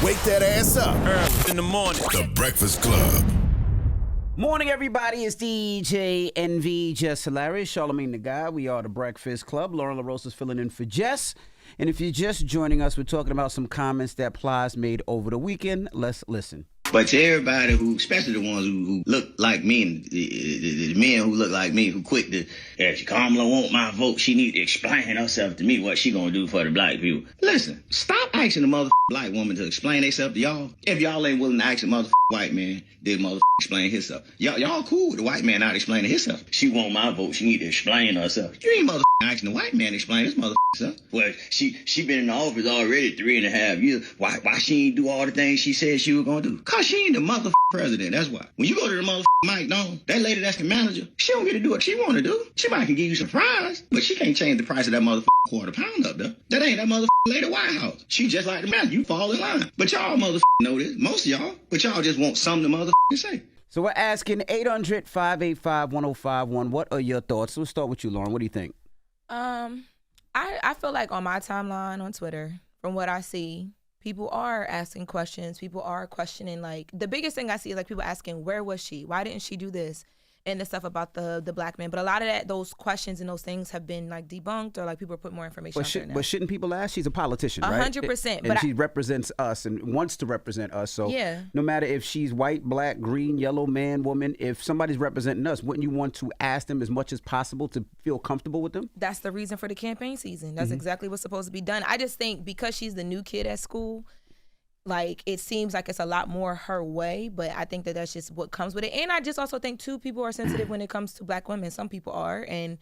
Wake that ass up. Early in the morning. The Breakfast Club. Morning, everybody. It's DJ NV, Jess Hilarious, Charlamagne the Guy. We are the Breakfast Club. Lauren LaRosa is filling in for Jess. And if you're just joining us, we're talking about some comments that Plies made over the weekend. Let's listen. But to everybody who, especially the ones who look like me, and the men who look like me, who quick to, if Kamala want my vote, she need to explain herself to me what she gonna do for the black people. Listen, stop asking the black woman to explain herself to y'all. If y'all ain't willing to ask the white man, then explain himself. Y'all cool with the white man not explaining himself. She want my vote, she need to explain herself. You ain't asking the white man to explain his self. Well, she been in the office already 3.5 years. Why she ain't do all the things she said she was gonna do? Cause she ain't the president, that's why. When you go to the McDonald's, that lady that's the manager, she don't get to do what she want to do. She might can give you some fries, but she can't change the price of that quarter pound up there. That ain't that lady White House. She just like the manager. You fall in line. But y'all know this. Most of y'all. But y'all just want something to say. So we're asking 800-585-1051. What are your thoughts? Let's start with you, Lauren. What do you think? I feel like on my timeline on Twitter, from what I see, people are asking questions. People are questioning, like, the biggest thing I see is, like, people asking, where was she? Why didn't she do this? And the stuff about the black man. But a lot of those questions and those things have been, like, debunked, or, like, people are putting more information out there now. But shouldn't people ask? She's a politician, right? 100%. And she represents us and wants to represent us. So no matter if she's white, black, green, yellow, man, woman, if somebody's representing us, wouldn't you want to ask them as much as possible to feel comfortable with them? That's the reason for the campaign season. That's exactly what's supposed to be done. I just think because she's the new kid at school, like, it seems like it's a lot more her way, but I think that that's just what comes with it. And I just also think, too, people are sensitive when it comes to black women. Some people are, and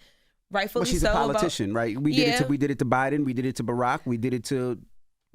rightfully so. But she's a politician, right? We did it to Biden. We did it to Barack. We did it to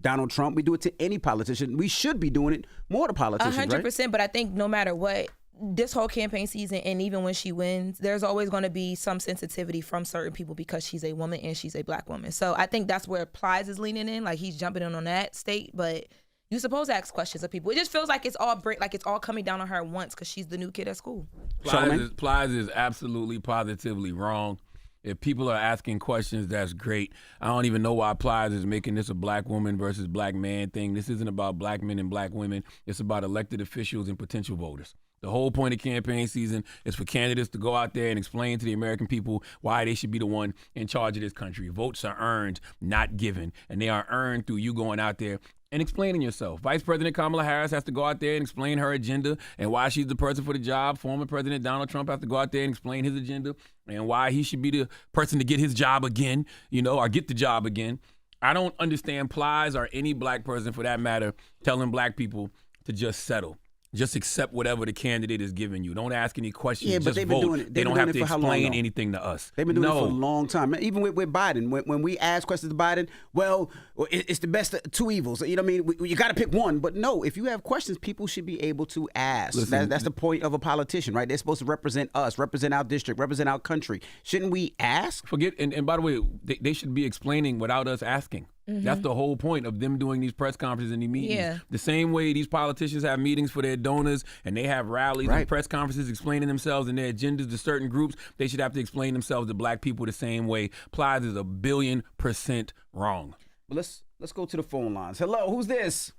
Donald Trump. We do it to any politician. We should be doing it more to politicians, 100%, right? but I think no matter what, this whole campaign season, and even when she wins, there's always going to be some sensitivity from certain people because she's a woman and she's a black woman. So I think that's where Plies is leaning in. Like, he's jumping in on that state, but you're supposed to ask questions of people. It just feels like it's all coming down on her at once because she's the new kid at school. Plies is absolutely, positively wrong. If people are asking questions, that's great. I don't even know why Plies is making this a black woman versus black man thing. This isn't about black men and black women. It's about elected officials and potential voters. The whole point of campaign season is for candidates to go out there and explain to the American people why they should be the one in charge of this country. Votes are earned, not given, and they are earned through you going out there and explaining yourself. Vice President Kamala Harris has to go out there and explain her agenda and why she's the person for the job. Former President Donald Trump has to go out there and explain his agenda and why he should be the person to get his job again, or get the job again. I don't understand Plies or any black person, for that matter, telling black people to just settle. Just accept whatever the candidate is giving you. Don't ask any questions. Yeah, but just they've been vote. doing it. They don't have to explain anything to us. They've been doing it for a long time. Even with Biden, when we ask questions to Biden, well, it's the best of two evils. You know what I mean? You got to pick one. But no, if you have questions, people should be able to ask. That's the point of a politician, right? They're supposed to represent us, represent our district, represent our country. Shouldn't we ask? And by the way, they should be explaining without us asking. Mm-hmm. That's the whole point of them doing these press conferences and these meetings. Yeah. The same way these politicians have meetings for their donors and they have rallies and press conferences explaining themselves and their agendas to certain groups, they should have to explain themselves to black people the same way. Plies is 1,000,000,000% wrong. Well, let's go to the phone lines. Hello, who's this?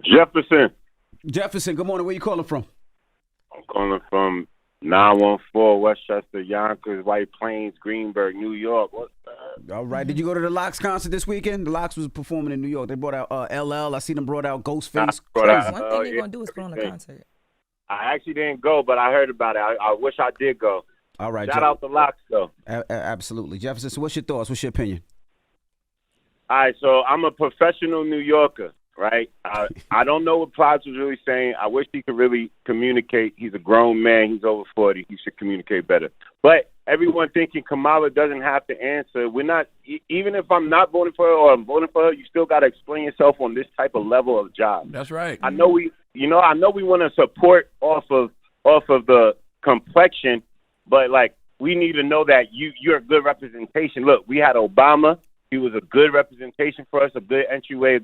Jefferson. Jefferson, good morning. Where you calling from? I'm calling from 914 Westchester, Yonkers, White Plains, Greenburg, New York. What's that? All right. Did you go to the Lox concert this weekend? The Lox was performing in New York. They brought out LL. I see them brought out Ghostface. One thing they're going to do is put on a concert. I actually didn't go, but I heard about it. I wish I did go. All right. Shout out to Lox, though. Absolutely. Jefferson, so what's your thoughts? What's your opinion? All right, so I'm a professional New Yorker, right? I don't know what Plies was really saying. I wish he could really communicate. He's a grown man. He's over 40. He should communicate better. But everyone thinking Kamala doesn't have to answer. We're not, even if I'm not voting for her or I'm voting for her, you still got to explain yourself on this type of level of job. That's right. I know we want to support off of the complexion, but like we need to know that you're a good representation. Look, we had Obama. He was a good representation for us, a good entryway,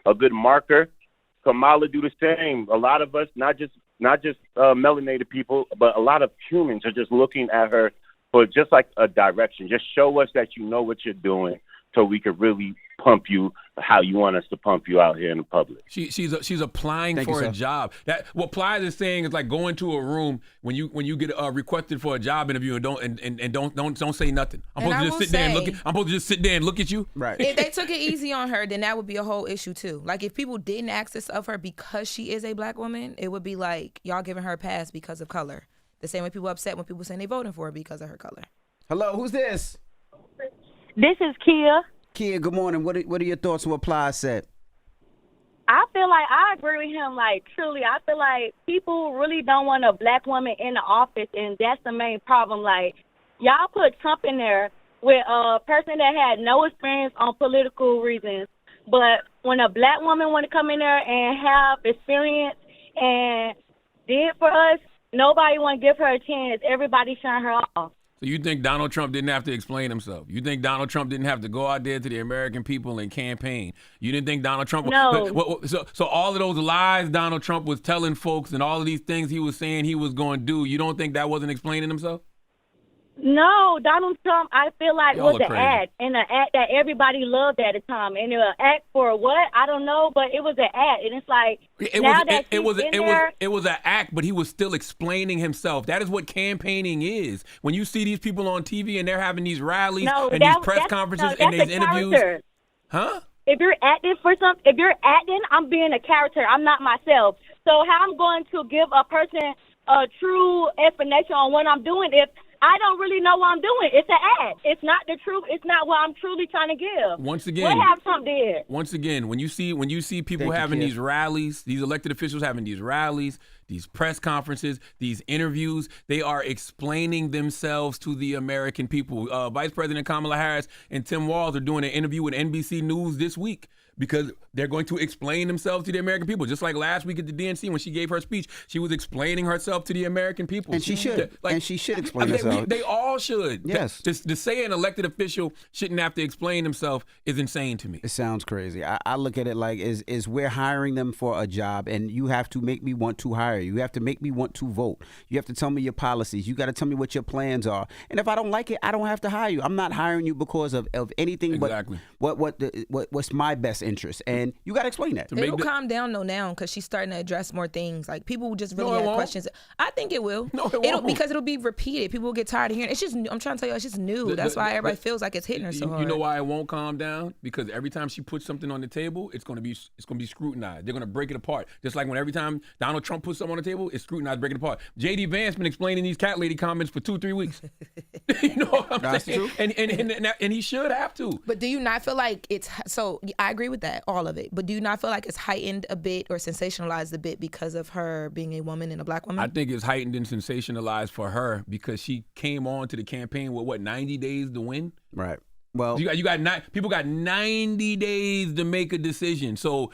a good marker. Kamala do the same. A lot of us, not just melanated people, but a lot of humans are just looking at her for just like a direction. Just show us that you know what you're doing, so we could really pump you how you want us to pump you out here in the public. She's applying for a job. That what Plies is saying is like going to a room when you get requested for a job interview and don't say nothing. I'm supposed to just sit there and look. I'm supposed to just sit there and look at you. Right. If they took it easy on her, then that would be a whole issue too. Like if people didn't ask this of her because she is a black woman, it would be like y'all giving her a pass because of color. The same way people upset when people saying they voting for her because of her color. Hello, who's this? This is Kia. Kia, good morning. What are your thoughts on what Plies said? I feel like I agree with him. Like, truly, I feel like people really don't want a black woman in the office, and that's the main problem. Like, y'all put Trump in there with a person that had no experience on political reasons. But when a black woman want to come in there and have experience and did for us, nobody want to give her a chance. Everybody shun her off. So you think Donald Trump didn't have to explain himself? You think Donald Trump didn't have to go out there to the American people and campaign? You didn't think Donald Trump... No. So all of those lies Donald Trump was telling folks and all of these things he was saying he was going to do, you don't think that wasn't explaining himself? No, Donald Trump, I feel like Y'all was are an crazy. act, and an act that everybody loved at the time. And an act for what? I don't know, but it was an act. And it's like, it was an act, but he was still explaining himself. That is what campaigning is. When you see these people on TV and they're having these rallies and these press conferences and these interviews. Character. Huh? If you're acting if you're acting, I'm being a character. I'm not myself. So how I'm going to give a person a true explanation on what I'm doing if I don't really know what I'm doing? It's an act. It's not the truth. It's not what I'm truly trying to give. Once again, what have Trump did? Once again, when you see people having these rallies, these elected officials having these rallies, these press conferences, these interviews, they are explaining themselves to the American people. Vice President Kamala Harris and Tim Walz are doing an interview with NBC News this week because they're going to explain themselves to the American people. Just like last week at the DNC when she gave her speech, she was explaining herself to the American people. And she should. And she should explain herself. They all should. Yes. To say an elected official shouldn't have to explain himself is insane to me. It sounds crazy. I look at it like is we're hiring them for a job, and you have to make me want to hire you. You have to make me want to vote. You have to tell me your policies. You got to tell me what your plans are. And if I don't like it, I don't have to hire you. I'm not hiring you because of anything exactly. but what's my best interest. And you got to explain that. It'll calm down though now because she's starting to address more things. Like people just really have questions. I think it will. No, it won't. Because it'll be repeated. People will get tired of hearing. It's just. I'm trying to tell you, it's just new. That's why everybody feels like it's hitting her so hard. You know why it won't calm down? Because every time she puts something on the table, it's going to be scrutinized. They're going to break it apart. Just like when every time Donald Trump puts something on the table, it's scrutinized, break it apart. JD Vance been explaining these cat lady comments for 2-3 weeks. You know what I'm saying? And he should have to. But do you not feel like it's so? I agree with that, all of it. But do you not feel like it's heightened a bit or sensationalized a bit because of her being a woman and a black woman? I think it's heightened and sensationalized for her because she came on to the campaign with 90 days to win. Right. Well, people got 90 days to make a decision. So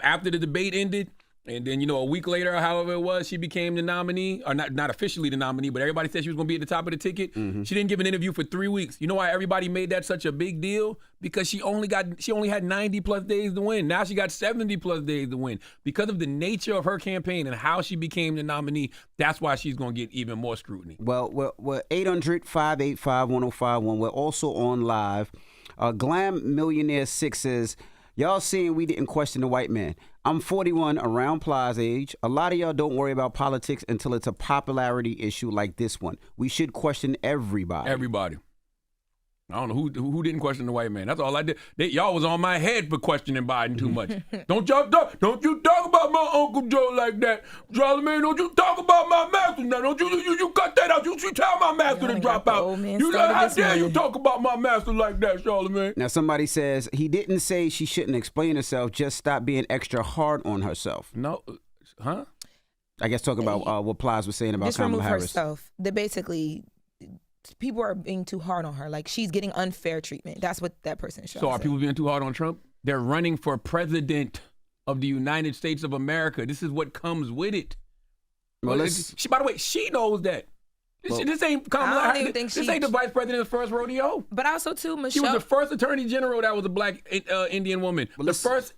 after the debate ended. And then, a week later, or however it was, she became the nominee, or not officially the nominee, but everybody said she was going to be at the top of the ticket. Mm-hmm. She didn't give an interview for 3 weeks. You know why everybody made that such a big deal? Because she only had 90 plus days to win. Now she got 70 plus days to win. Because of the nature of her campaign and how she became the nominee, that's why she's going to get even more scrutiny. Well, we're 800-585-1051. We're also on live. Glam Millionaire 6 says, y'all saying we didn't question the white man. I'm 41, around Plies age. A lot of y'all don't worry about politics until it's a popularity issue like this one. We should question everybody. Everybody. I don't know who didn't question the white man. That's all I did. Y'all was on my head for questioning Biden too much. Don't you talk about my Uncle Joe like that, Charlamagne. Don't you talk about my master now. Don't you cut that out. You tell my master to drop out. How dare you talk about my master like that, Charlamagne? Now somebody says he didn't say she shouldn't explain herself. Just stop being extra hard on herself. No, huh? I guess talking about what Plies was saying about just Kamala remove Harris. Herself. They basically. People are being too hard on her. Like, she's getting unfair treatment. That's what that person is trying So to are say. people being too hard on Trump? They're running for president of the United States of America. This is what comes with it. Well, by the way, she knows that. This ain't Kamala. I don't even think this ain't the vice president's first rodeo. But also, too, Michelle. She was the first attorney general that was a black Indian woman. Well, the first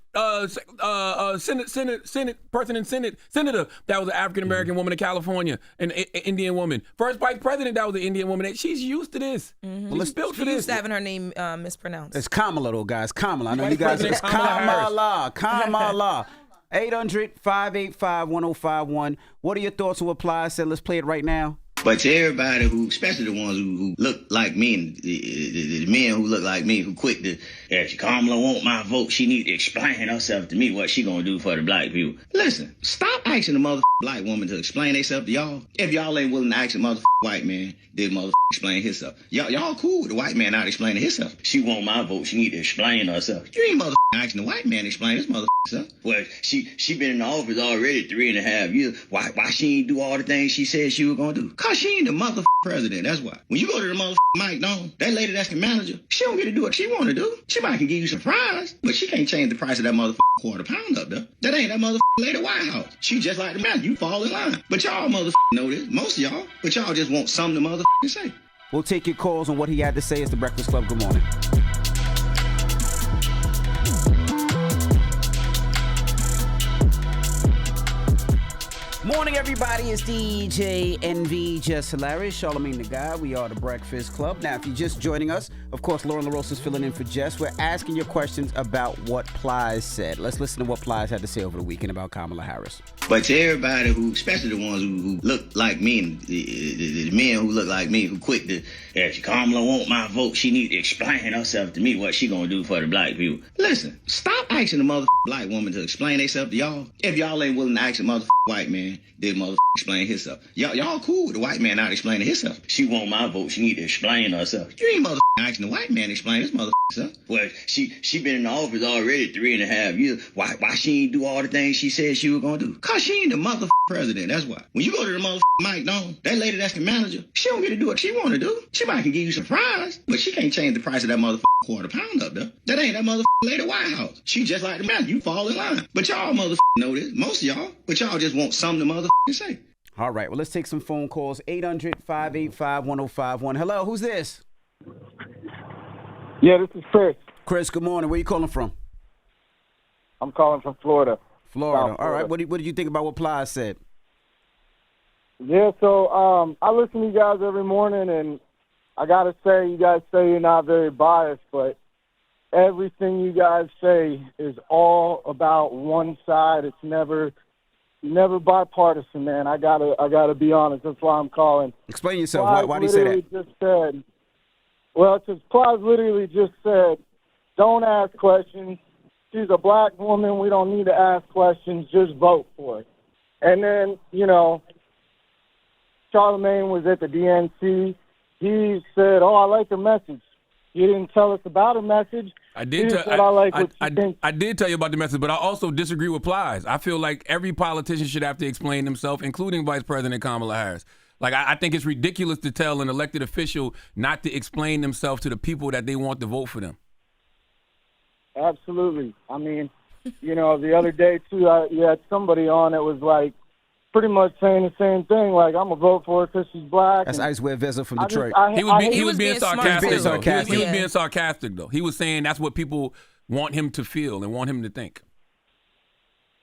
senator that was an African American woman in California, an Indian woman. First vice president that was an Indian woman. She's used to this. Mm-hmm. She's built for She this. used to having her name mispronounced. It's Kamala, though, guys. Kamala. I know Vice you guys. President It's Kamala Kamala. 800-585-1051. What are your thoughts on what Plies said? Let's play it right now. But to everybody who, especially the ones who look like me, and the men who look like me, who quick to, if Kamala want my vote, she need to explain herself to me what she gonna do for the black people. Listen, stop asking the motherfucking black woman to explain herself to y'all. If y'all ain't willing to ask the motherfucking white man, then motherfucking explain himself. Y'all cool with the white man not explaining himself. She want my vote, she need to explain herself. You ain't motherfucking asking the white man to explain his motherfucking self. Well, she been in the office already 3.5 years. Why she ain't do all the things she said she was gonna do? Cause she ain't the motherfucking president, that's why. When you go to the motherfucking Mike Don, that lady that's the manager, she don't get to do what she want to do. She might can give you some fries, but she can't change the price of that motherfucking quarter pound up there. That ain't that motherfucking lady White House. She just like the manager. You fall in line. But y'all motherfucking know this. Most of y'all. But y'all just want something to motherfucking say. We'll take your calls on what he had to say. It's the Breakfast Club. Good morning. Morning, everybody. It's DJ NV, Jess Hilarious, Charlamagne the Guy. We are the Breakfast Club. Now, if you're just joining us, of course, Lauren LaRosa is filling in for Jess. We're asking your questions about what Plies said. Let's listen to what Plies had to say over the weekend about Kamala Harris. But to everybody who, especially the ones who look like me, and the men who look like me, who quick to, if Kamala want my vote, she need to explain herself to me what she gonna do for the black people. Listen, stop asking the motherfucking black woman to explain herself to y'all. If y'all ain't willing to ask the motherfucking white man, then motherfucker explain himself. Y'all cool with the white man not explaining himself. She want my vote, she need to explain herself. You ain't motherfucking asking the white man to explain his motherfucking self. Well, she been in the office already 3.5 years. Why she ain't do all the things she said she was gonna do? Cause she ain't the motherfucking president, that's why. When you go to the motherfucking Mike Don, that lady that's the manager, she don't get to do what she want to do. She might can give you some fries, but she can't change the price of that motherfucking quarter pound up there. That ain't that motherfucking lady White House. She just like the manager. You fall in line. But y'all motherfucking know this. Most of y'all. But y'all just want something to motherfucking say. All right, well, let's take some phone calls. 800-585-1051. Hello, who's this? Yeah, this is Chris. Chris, good morning. Where you calling from? I'm calling from Florida. Florida. South All right, Florida. what did you think about what Plies said? Yeah, so I listen to you guys every morning, and I got to say, you guys say you're not very biased, but everything you guys say is all about one side. It's never bipartisan, man. I gotta be honest. That's why I'm calling. Explain yourself. Why do you say that? Just said, well, because Plies literally just said, don't ask questions. She's a black woman. We don't need to ask questions. Just vote for it. And then, Charlamagne was at the DNC. He said, I like her message. You didn't tell us about her message. I did tell you about the message, but I also disagree with Plies. I feel like every politician should have to explain themselves, including Vice President Kamala Harris. Like, I think it's ridiculous to tell an elected official not to explain themselves to the people that they want to vote for them. Absolutely. I mean, the other day, too, you had somebody on that was, like, pretty much saying the same thing. Like, I'm going to vote for her because she's black. That's Ice Veza from Detroit. He was being sarcastic. He was being sarcastic, though. He was saying that's what people want him to feel and want him to think.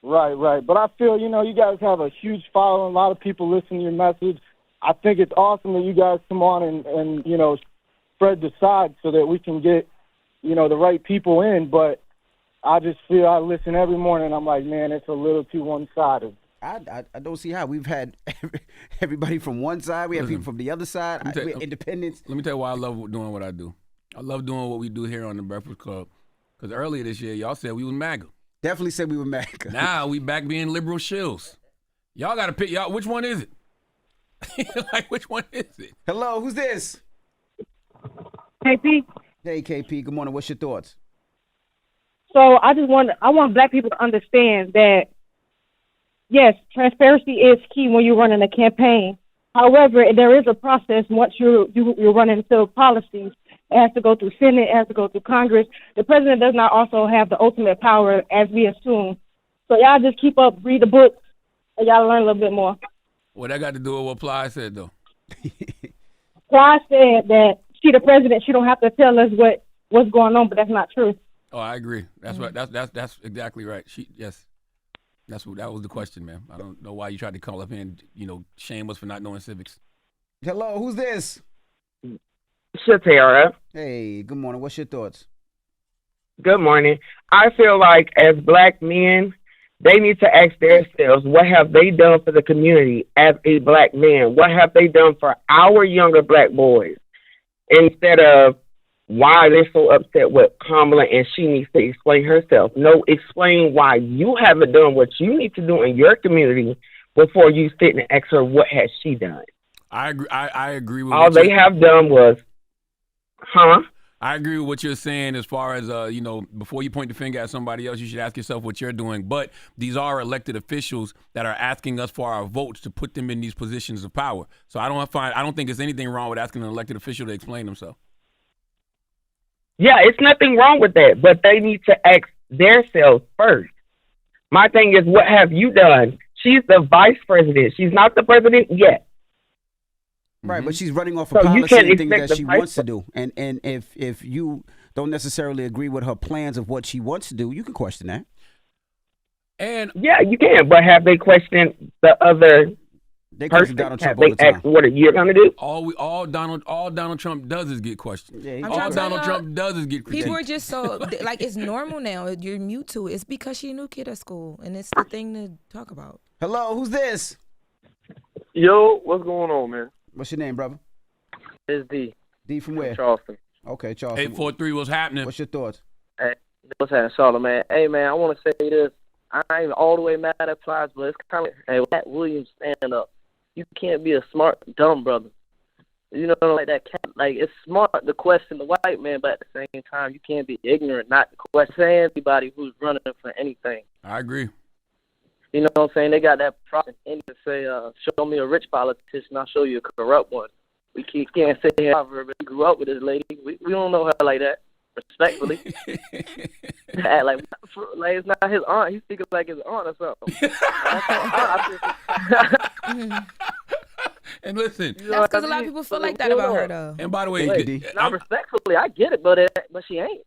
Right. But I feel, you guys have a huge following. A lot of people listen to your message. I think it's awesome that you guys come on and spread the side so that we can get, the right people in. But I just feel I listen every morning. I'm like, man, it's a little too one-sided. I don't see how. We've had everybody from one side. We have people from the other side. We're independents. Let me tell you why I love doing what I do. I love doing what we do here on the Breakfast Club. Because earlier this year, y'all said we was MAGA. Definitely said we were MAGA. Now we back being liberal shills. Y'all got to pick. Y'all, which one is it? Like, which one is it? Hello, who's this? KP. Hey, KP. Good morning. What's your thoughts? So I want black people to understand that, yes, transparency is key when you're running a campaign. However, there is a process once you're running into policies. It has to go through Senate. It has to go through Congress. The president does not also have the ultimate power, as we assume. So y'all just keep up, read the books, and y'all learn a little bit more. What that got to do with what Ply said, though? Ply said that she the president. She don't have to tell us what's going on, but that's not true. Oh, I agree. That's right. That's exactly right. That was the question, man. I don't know why you tried to call up here and shame us for not knowing civics. Hello, who's this? Shatara. Hey, good morning. What's your thoughts? Good morning. I feel like as black men, they need to ask themselves, what have they done for the community as a black man? What have they done for our younger black boys? Instead of why are they so upset with Kamala and she needs to explain herself. No, explain why you haven't done what you need to do in your community before you sit and ask her what has she done. I agree. I agree with all they have done was, I agree with what you're saying as far as, before you point the finger at somebody else, you should ask yourself what you're doing. But these are elected officials that are asking us for our votes to put them in these positions of power. So I don't think there's anything wrong with asking an elected official to explain themselves. Yeah, it's nothing wrong with that, but they need to ask themselves first. My thing is, what have you done? She's the vice president. She's not the president yet. Right, but she's running off a policy and things that she wants to do. And if you don't necessarily agree with her plans of what she wants to do, you can question that. And yeah, you can. But have they questioned the other person? Donald Have Trump they all the time. asked what are you going to do? All Donald Trump does is get questioned. Yeah, all Donald Trump does is get critiqued. People are just so like it's normal now. You're mute to it. It's because she's a new kid at school, and it's the thing to talk about. Hello, who's this? Yo, what's going on, man? What's your name, brother? It's D. D from where? Charleston. Okay, Charleston. 843, what's happening? What's your thoughts? Hey, what's happening, Charlamagne? Hey, man, I want to say this. I ain't all the way mad at Plies, but it's kind of hey, Matt Williams stand up. You can't be a smart, dumb brother. You know, like that. Like it's smart to question the white man, but at the same time, you can't be ignorant not to question anybody who's running for anything. I agree. You know what I'm saying? They got that problem to say, show me a rich politician, I'll show you a corrupt one. We can't sit here and we grew up with this lady. We don't know her like that, respectfully. Act like it's not his aunt. He's speaking like his aunt or something. And listen. That's because a lot of people feel like that about her, though. And by the way, not respectfully, I get it, but she ain't.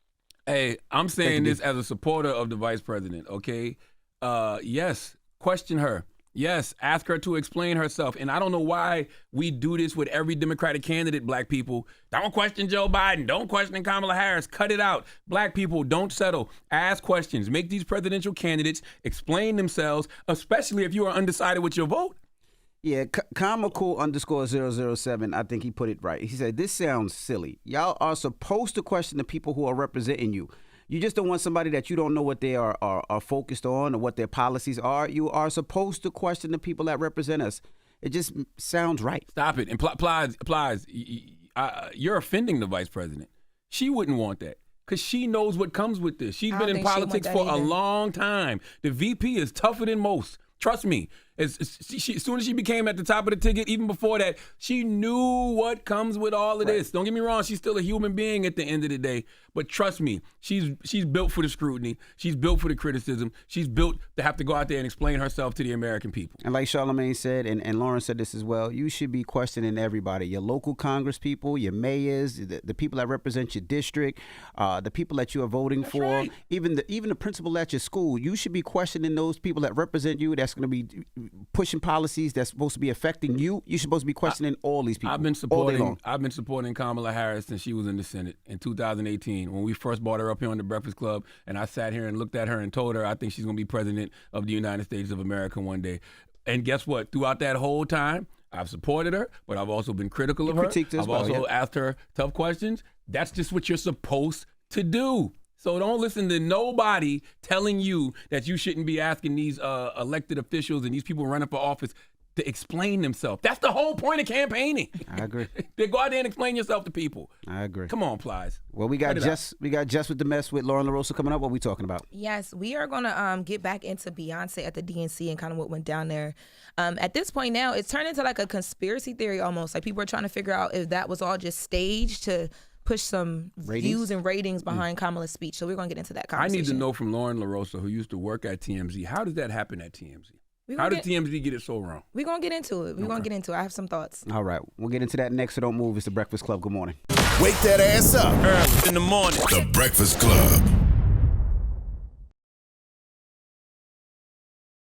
Hey, I'm saying this as a supporter of the vice president, okay? Yes, question her. Yes, ask her to explain herself. And I don't know why we do this with every Democratic candidate, black people. Don't question Joe Biden. Don't question Kamala Harris. Cut it out. Black people, don't settle. Ask questions. Make these presidential candidates explain themselves, especially if you are undecided with your vote. Yeah, Comical_007, I think he put it right. He said, this sounds silly. Y'all are supposed to question the people who are representing you. You just don't want somebody that you don't know what they are focused on or what their policies are. You are supposed to question the people that represent us. It just sounds right. Stop it. And Plies, you're offending the vice president. She wouldn't want that because she knows what comes with this. She's been in politics for a long time. The VP is tougher than most. Trust me. As soon as she became at the top of the ticket, even before that, she knew what comes with all of this. Don't get me wrong, she's still a human being at the end of the day. But trust me, she's built for the scrutiny. She's built for the criticism. She's built to have to go out there and explain herself to the American people. And like Charlamagne said, and Lauren said this as well, you should be questioning everybody. Your local Congress people, your mayors, the people that represent your district, the people that you are voting for, right. even the principal at your school. You should be questioning those people that represent you, that's going to be pushing policies that's supposed to be affecting you. You're supposed to be questioning all these people. I've been supporting Kamala Harris since she was in the Senate in 2018 when we first brought her up here on the Breakfast Club, and I sat here and looked at her and told her I think she's going to be president of the United States of America one day. And guess what? Throughout that whole time, I've supported her, but I've also been critical of her. I've also asked her tough questions. That's just what you're supposed to do. So don't listen to nobody telling you that you shouldn't be asking these elected officials and these people running for office to explain themselves. That's the whole point of campaigning. I agree. They go out there and explain yourself to people. I agree. Come on, Plies. Well, we got Jess with the Mess with Lauren LaRosa coming up. What are we talking about? Yes, we are going to get back into Beyonce at the DNC and kind of what went down there. At this point now, it's turned into like a conspiracy theory almost. Like people are trying to figure out if that was all just staged to push some views and ratings behind Kamala's speech. So we're going to get into that conversation. I need to know from Lauren LaRosa, who used to work at TMZ, how does that happen at TMZ? How did TMZ get it so wrong? We're going to get into it. We're going to get into it. I have some thoughts. All right. We'll get into that next, so don't move. It's The Breakfast Club. Good morning. Wake that ass up. Early in the morning. The Breakfast Club.